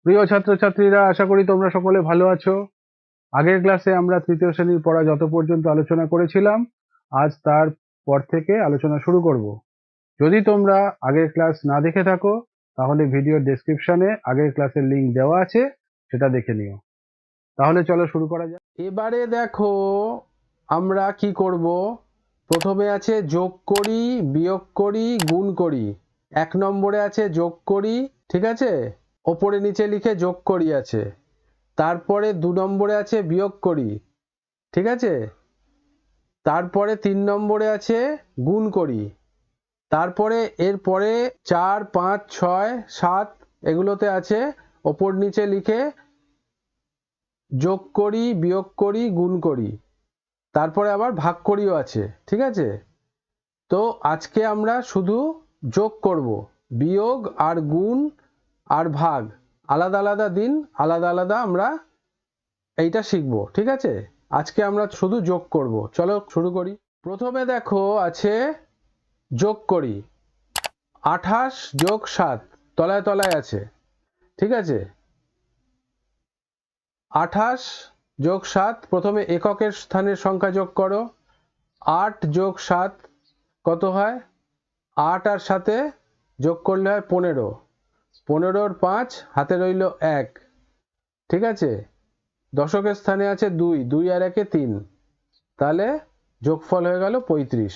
প্রিয় ছাত্রছাত্রীরা, আশা করি তোমরা সকলে ভালো আছো। আগের ক্লাসে আমরা তৃতীয় শ্রেণীর পড়া যত পর্যন্ত আলোচনা করেছিলাম, আজ তার পর থেকে আলোচনা শুরু করব। যদি তোমরা আগের ক্লাস না দেখে থাকো, তাহলে ভিডিওর ডেসক্রিপশনে আগের ক্লাসের লিংক দেওয়া আছে, সেটা দেখে নিও। তাহলে চলো শুরু করা যাক। এবারে দেখো আমরা কি করব। প্রথমে আছে যোগ করি, বিয়োগ করি, গুণ করি। 1 নম্বরে আছে যোগ করি, ঠিক আছে, ওপরে নিচে লিখে যোগ করি আছে। তারপরে 2 নম্বরে আছে বিয়োগ করি, ঠিক আছে। তারপরে 3 নম্বরে আছে গুণ করি। তারপরে এরপরে 4, 5, 6, 7 এগুলোতে আছে ওপর নিচে লিখে যোগ করি, বিয়োগ করি, গুণ করি। তারপরে আবার ভাগ করিও আছে, ঠিক আছে। তো আজকে আমরা শুধু যোগ করব, বিয়োগ আর গুণ আর ভাগ আলাদা আলাদা দিন আলাদা আলাদা আমরা এইটা শিখবো, ঠিক আছে। আজকে আমরা শুধু যোগ করব। চলো শুরু করি। প্রথমে দেখো আছে যোগ করি। 28 যোগ 7 তলায় তলায় আছে, ঠিক আছে। 28 যোগ 7 প্রথমে এককের স্থানের সংখ্যা যোগ করো। 8 যোগ 7 কত হয়? 8 আর 7 যোগ করলে হয় 15। 15-র 5 হাতে রইল 1, ঠিক আছে। দশকের স্থানে আছে 2, 2 আর 1 3, তাহলে যোগফল হয়ে গেল 35,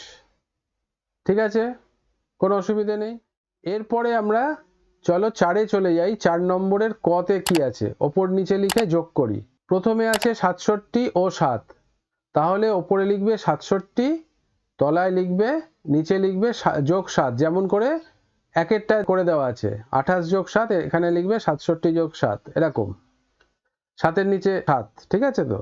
ঠিক আছে, কোনো অসুবিধে নেই। এরপরে আমরা চলো 4-এ চলে যাই। 4 নম্বরের কতে কি আছে ওপর নিচে লিখে যোগ করি। প্রথমে আছে 67 ও 7, তাহলে ওপরে লিখবে 67, তলায় লিখবে, নিচে লিখবে যোগ 7, যেমন করে একেরটা করে দেওয়া আছে। 28 যোগ 7 এখানে লিখবে 67 যোগ 7, এরকম 7-এর নিচে 7, ঠিক আছে। তো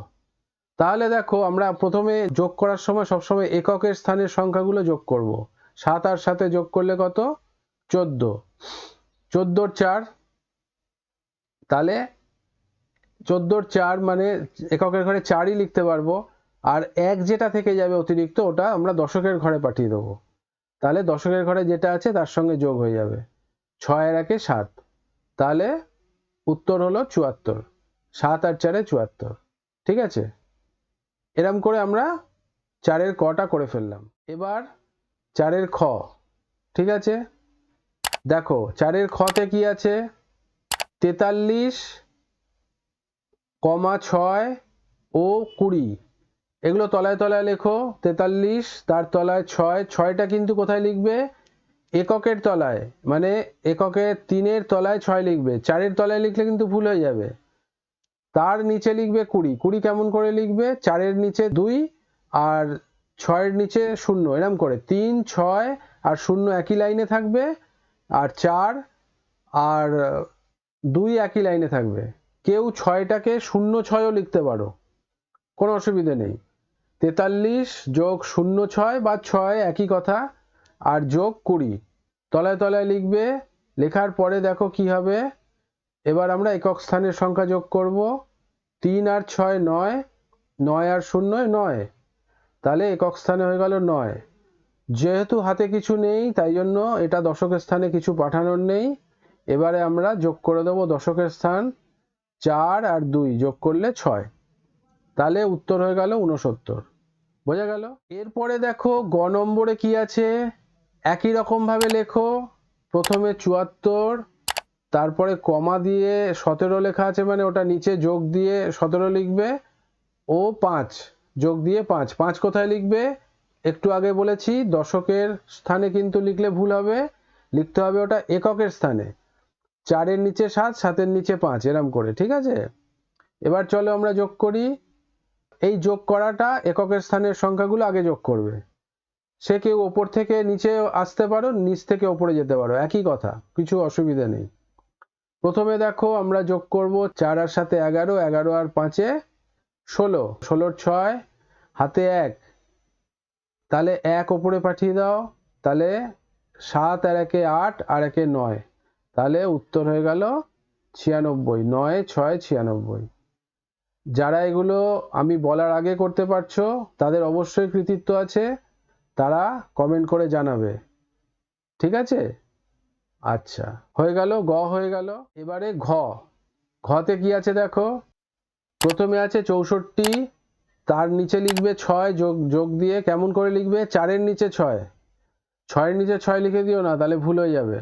তাহলে দেখো আমরা প্রথমে যোগ করার সময় সবসময় এককের স্থানের সংখ্যাগুলো যোগ করব। 7 আর 7 যোগ করলে কত? 14। 14-র 4, তাহলে 14-র 4 মানে এককের ঘরে 4ই লিখতে পারবো। আর 1 যেটা থেকে যাবে অতিরিক্ত, ওটা আমরা দশকের ঘরে পাঠিয়ে দেবো। তাহলে দশকের ঘরে যেটা আছে তার সঙ্গে যোগ হয়ে যাবে। 6 আর 1 7, তাহলে উত্তর হলো 74। 7 আর 4 74, ঠিক আছে। এরম করে আমরা 4-এর কটা করে ফেললাম। এবার 4-এর খ, ঠিক আছে। দেখো 4-এর খতে কি আছে? 43, 6 ও 20, এগুলো তলায় তলায় লেখো। 43, তার তলায় 6, 6টা কিন্তু কোথায় লিখবে? এককের তলায়, মানে এককের 3-এর তলায় 6 লিখবে। 4-এর তলায় লিখলে কিন্তু ভুল হয়ে যাবে। তার নিচে লিখবে 20, 20 কেমন করে লিখবে? 4-এর নিচে 2 আর 6-এর নিচে 0, এরকম করে 3, 6 আর 0 একই লাইনে থাকবে, আর 4 আর 2 একই লাইনে থাকবে। কেউ 6টাকে 06ও লিখতে পারো, কোনো অসুবিধে নেই। 43 যোগ 06 বা 6 একই কথা, আর যোগ 20 তলায় তলায় লিখবে। লেখার পরে দেখো কি হবে। এবার আমরা একক স্থানের সংখ্যা যোগ করব। 3 আর 6 9, 9 আর 0 9, তাহলে একক স্থানে হয়ে গেল 9। যেহেতু হাতে কিছু নেই তাই জন্য এটা দশকের স্থানে কিছু পাঠানোর নেই। এবারে আমরা যোগ করে দেবো দশকের স্থান। 4 আর 2 যোগ করলে 6, তাহলে উত্তর হয়ে গেল 69। বোঝা গেল? এরপরে দেখো গ নম্বরে কি আছে, একই রকম ভাবে লেখো। প্রথমে 74, তারপরে কমা দিয়ে 17 লেখা আছে, মানে ওটা নিচে যোগ দিয়ে 17 লিখবে, ও 5 যোগ দিয়ে 5। 5 কোথায় লিখবে? একটু আগে বলেছি দশকের স্থানে কিন্তু লিখলে ভুল হবে, লিখতে হবে ওটা এককের স্থানে। 4-এর নিচে 7, 7-এর নিচে 5, এরম করে, ঠিক আছে। এবার চলো আমরা যোগ করি। এই যোগ করাটা এককের স্থানের সংখ্যাগুলো আগে যোগ করবে। সে কেউ ওপর থেকে নিচে আসতে পারো, নিচ থেকে ওপরে যেতে পারো, একই কথা, কিছু অসুবিধা নেই। প্রথমে দেখো আমরা যোগ করব 4 আর 7 11, 11 আর 5 16, 16-র 6 হাতে 1, তাহলে 1 ওপরে পাঠিয়ে দাও। তাহলে 7 আর 1 8 আর 1 9, তাহলে উত্তর হয়ে গেল 96। 9 6 96। যারা এগুলো আমি বলার আগে করতে পারছো তাদের অবশ্যই কৃতিত্ব আছে, তারা কমেন্ট করে জানাবে, ঠিক আছে। আচ্ছা, হয়ে গেল, গ হয়ে গেল। এবারে ঘ। ঘতে কি আছে দেখো, প্রথমে আছে 64, তার নিচে লিখবে 6 যোগ যোগ দিয়ে কেমন করে লিখবে, 4-এর নিচে 6, 6-এর নিচে 6 লিখে দিও না, তাহলে ভুল হয়ে যাবে।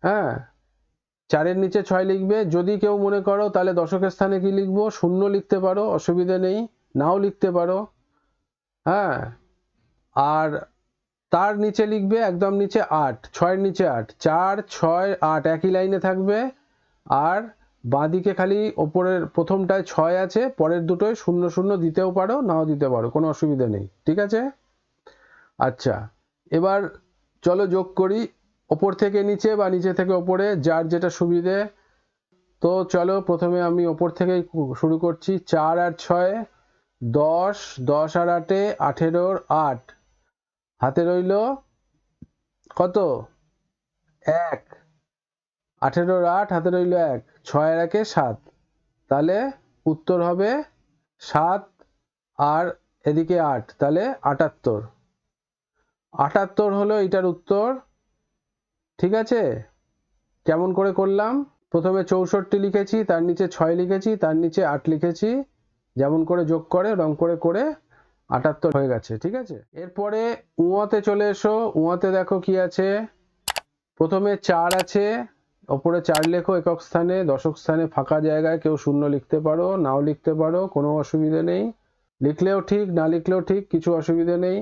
হ্যাঁ, 4-এর নিচে 6 লিখবে। যদি কেউ মনে করো তাহলে দশকের স্থানে কি লিখবো, 0 লিখতে পারো, অসুবিধা নেই, নাও লিখতে পারো। হ্যাঁ, আর তার নিচে লিখবে একদম নিচে 8, 6-এর নিচে 8, 4, 6, 8 একই লাইনে থাকবে। আর বাঁদিকে খালি ওপরের প্রথমটায় 6 আছে, পরের দুটোয় 0 0 দিতেও পারো, নাও দিতে পারো, কোনো অসুবিধা নেই, ঠিক আছে। আচ্ছা, এবার চলো যোগ করি, ওপর থেকে নিচে বা নিচে থেকে ওপরে, যার যেটা সুবিধে। তো চলো প্রথমে আমি ওপর থেকেই শুরু করছি। 4 আর 6 10, 10 আর 8 18, 8 হাতে রইল কত, 1, 18, 8 হাতে রইল 1, 6 আর 1 7, তাহলে উত্তর হবে 7 আর এদিকে 8, তাহলে 78। 78 হলো এটার উত্তর, ঠিক আছে। কেমন করে করলাম, প্রথমে 64 লিখেছি, তার নিচে 6 লিখেছি, তার নিচে 8 লিখেছি, যেমন করে যোগ করে রং করে করে 78 হয়ে গেছে, ঠিক আছে। এরপরে উঁতে চলে এসো। উঁতে দেখো কি আছে, প্রথমে 4 আছে, ওপরে 4 লেখো একক স্থানে, দশক স্থানে ফাঁকা জায়গায় কেউ 0 লিখতে পারো, নাও লিখতে পারো, কোনো অসুবিধা নেই, লিখলেও ঠিক না লিখলেও ঠিক, কিছু অসুবিধা নেই।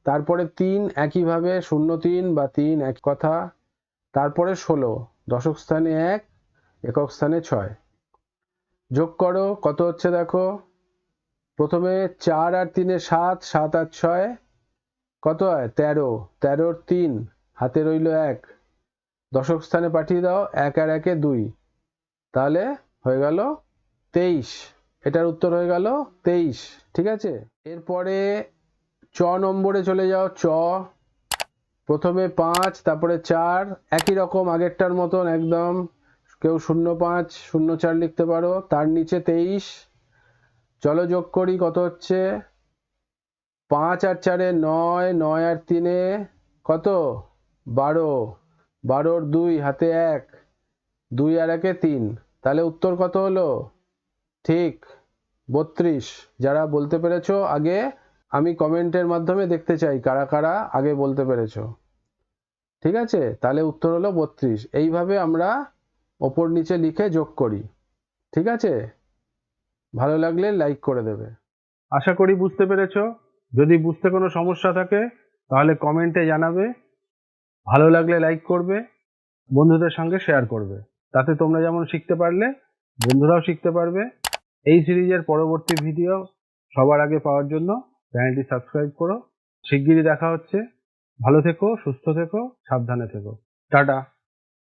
তারপরে 3 একইভাবে 0 3 বা 3 এক কথা। তারপরে 16 দশক স্থানে 1, একক স্থানে 6, যোগ করো কত হচ্ছে দেখো, প্রথমে 4 আর 3 7, 7 আর 6 কত হয় 13, 13-র 3 হাতে রইল 1, দশক স্থানে পাঠিয়ে দাও, 1 আর 1 2, তাহলে হয়ে গেল 23। এটার উত্তর হয়ে গেল 23, ঠিক আছে। এরপরে চ নম্বরে চলে যাও। চ প্রথমে 5, তারপরে 4, একই রকম আগেরটার মতন একদম, কেউ 05 04 লিখতে পারো, তার নিচে 23। চলো যোগ করি কত হচ্ছে, 5 আর 4 9, 9 আর 3 কত 12, 12-র 2 হাতে 1, 2 আর 1 3, তাহলে উত্তর কত হলো, ঠিক 32। যারা বলতে পেরেছো আগে, আমি কমেন্টের মাধ্যমে দেখতে চাই কারা কারা আগে বলতে পেরেছো, ঠিক আছে। তাহলে উত্তর হলো 32। এইভাবে আমরা ওপর নিচে লিখে যোগ করি, ঠিক আছে। ভালো লাগলে লাইক করে দেবে। আশা করি বুঝতে পেরেছো। যদি বুঝতে কোনো সমস্যা থাকে তাহলে কমেন্টে জানাবে, ভালো লাগলে লাইক করবে, বন্ধুদের সঙ্গে শেয়ার করবে, তাতে তোমরা যেমন শিখতে পারলে বন্ধুরাও শিখতে পারবে। এই সিরিজের পরবর্তী ভিডিও সবার আগে পাওয়ার জন্য চ্যানেলটি সাবস্ক্রাইব করো। শিগগিরই দেখা হচ্ছে। ভালো থেকো, সুস্থ থেকো, সাবধানে থেকো। টাটা।